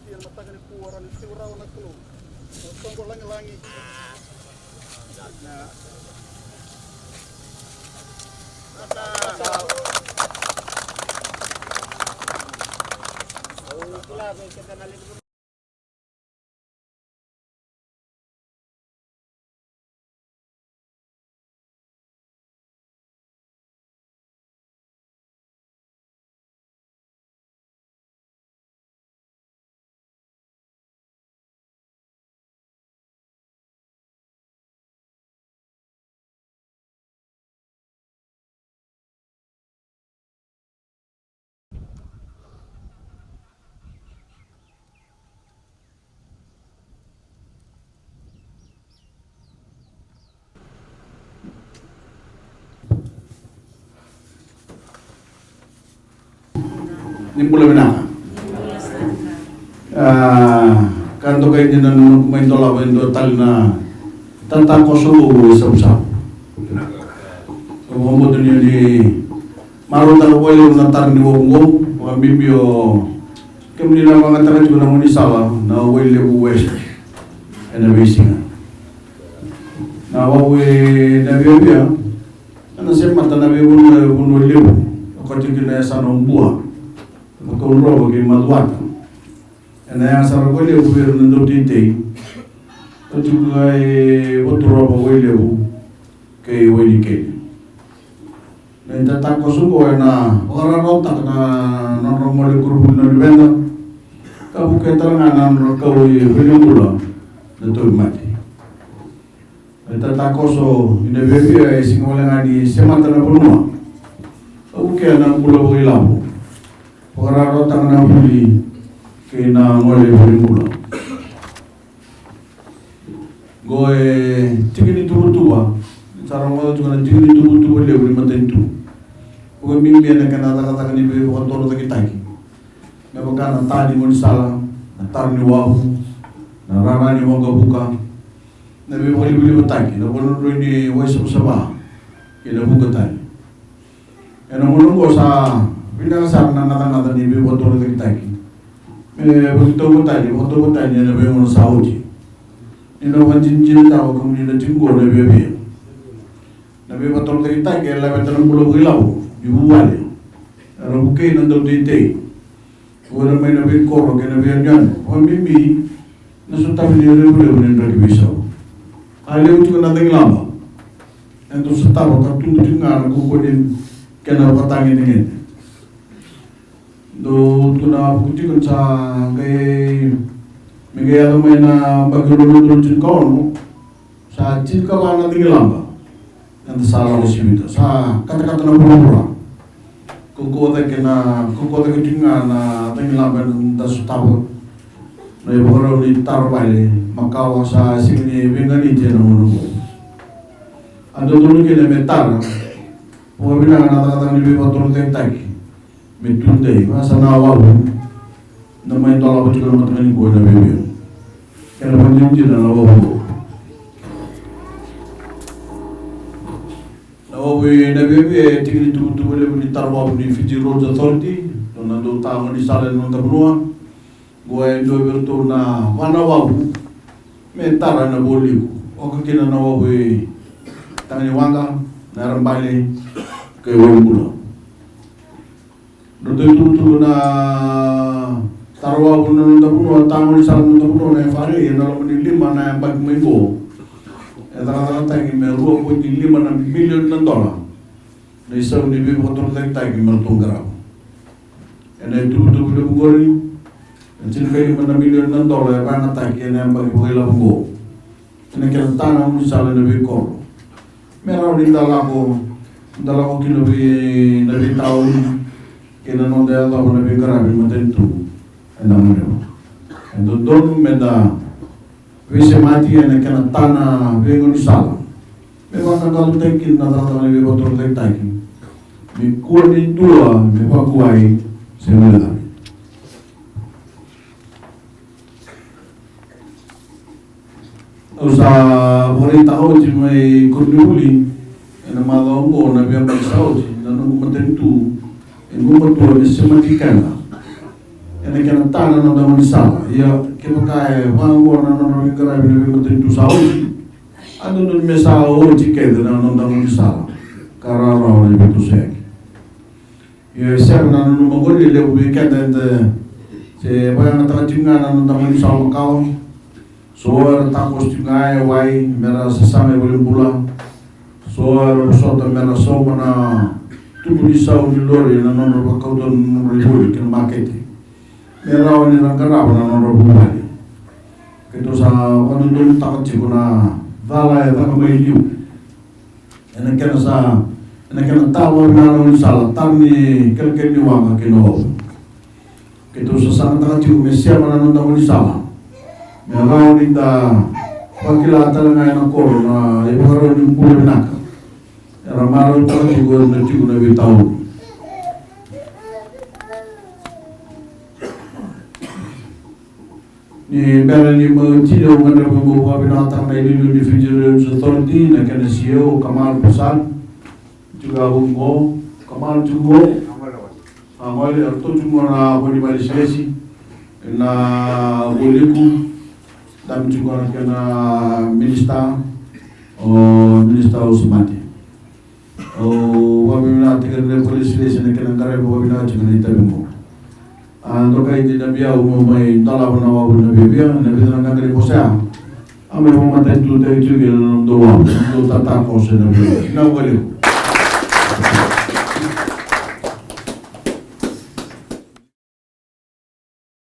Yan matagal po waran istiwraw na kulo. Tungkol lang langi. Na. Nimpula binaka. Kanto kayo din na kumain dola ko yung tal na tatako sulo sa usap. So, mo doon yun di maruta ko yung natar ni Wongong, mga bibyo kami nila mga takat ko na muni sawa na wali uwes na basing. Na wawi na bibyo, ano siya mata na bibyo na liw, ako tingin na sa nung buha. Magkaunro bagi maluwat. Yang sarang ko liu biar nando tinte. Itu juga otro bawa liu ke wali ke. Nanti tak kosong ko na orang rotak na normal kurun na dibenda. Kabu keterangan kau bilang pula nanti mati. Nanti tak kosong ini bebi singolah ngadi semata na punua. Kabu keterangan pula bagi labu. Orang rotak na buli kena ngole buli mula. Goe tigini tubutua, cara ngole juga tigini tubutua le buli matentu. Goe mimpi na kena kata ni be ko toro taki taki. Na baka na tani mon sala, na tarni wabu, na rana ni wonga buka. Na be buli mataki, na bono ni waisu saba. Kena buka tani. Ena mono sa Pinang sa nangata ni be botol taki taki. Begitu botol tadi na be mo sa uji. Ino wanjin tahu kung nila jinggo na be. Na be botol taki taki la be tanong bulo ilaw, ibuwali. Ano bukay nando dite. Wala may na be koro kena be yan. O mimi nasunta ni bulo ni na dibisaw. Ale uji ko nating lama. Ento sa tawo katulad nga kukunin kena patangin ngin. Do tuna puti kan sa kay migay may na bagululul din ko sa chin ka ba nating lamba ang sala ko simito sa kata-kata na pura kukuha ka tinga na ating lamba ng dasutabo na ibaraw ni tarbale makawa sa sini bingani din ang ulo ando tuloy kilometer o binangan ni bibatong tag Metunde, masa nawabu, namanya tolak juga matang ini gua nabi biar, karena penjujur dan nawabu nabi biar tinggi tu boleh beri tarwabu di Fiji Road Authority, dan nanti utama di Salem nonton benua, gua Indo bertu na mana wabu, mentara na boliu, oke kena nawabu tangan wanga, narambale ke wangula. Dodo itu na tarwa puno tamu di salam puno na fare yang dalam lima na bag minggu. Rata-rata yang meruang pun di $5 million. Na isang ni bibo kontrol tayo mertong garap. Ena itu boleh bugori. Jadi kayak $5 million apa tayo yang bagi bagi labu. Ena kena tanam di salam nabi kor. Merau di dalam kilo nabi tahun. Kena nonde Allah na be karabi matentu enamero endo don meda vise mati ene kena tana vengo ni sala me wana kalu tekin na tata be botol tek taki mi kuani dua me pakuai semela usa borita hoji mai kurnuli ena malongo na be pasauji na no matentu Gumbatul sematikan. Ena ene kena tana no da sala ia ke makae wango na no ro ngara bine ko tentu sao ado no me sao o tikede na no da sala karara o betu se ia ser na no mogoli le weekend se bayang ta tinga na no da sala kau soar takos tinga wai mera sesame boleh pulang soar sota mera somana tubuh sau di lori na no ro kau don no ro ke market mera ni na kara na no ro bali keto sa ono dun takot cikuna vala ya ta mai liu ena kena tawo na no sala tani kel ni wanga kino keto sa sana takot ciku mesia mana no da sala mera ni da pakila talanga na koro na ibaro ni pule naka era maro takot ciku na bitau ni bela ni mentilo ngana membawa binatang na Iloilo Vigilance Authority na kena CEO Kamal Pusan juga Bungo Kamal Jungo amali arto Jungo na bodi bali silesi na Uliku dan juga na kena Minista Usmati wabina tinggal polisi silesi na kena ngare wabina juga na Itabungo ando kai di nabia umai dala bana wa nabia nabia na ngare posea ame mo mata tu te tu ge no do tata ko se nabia na wale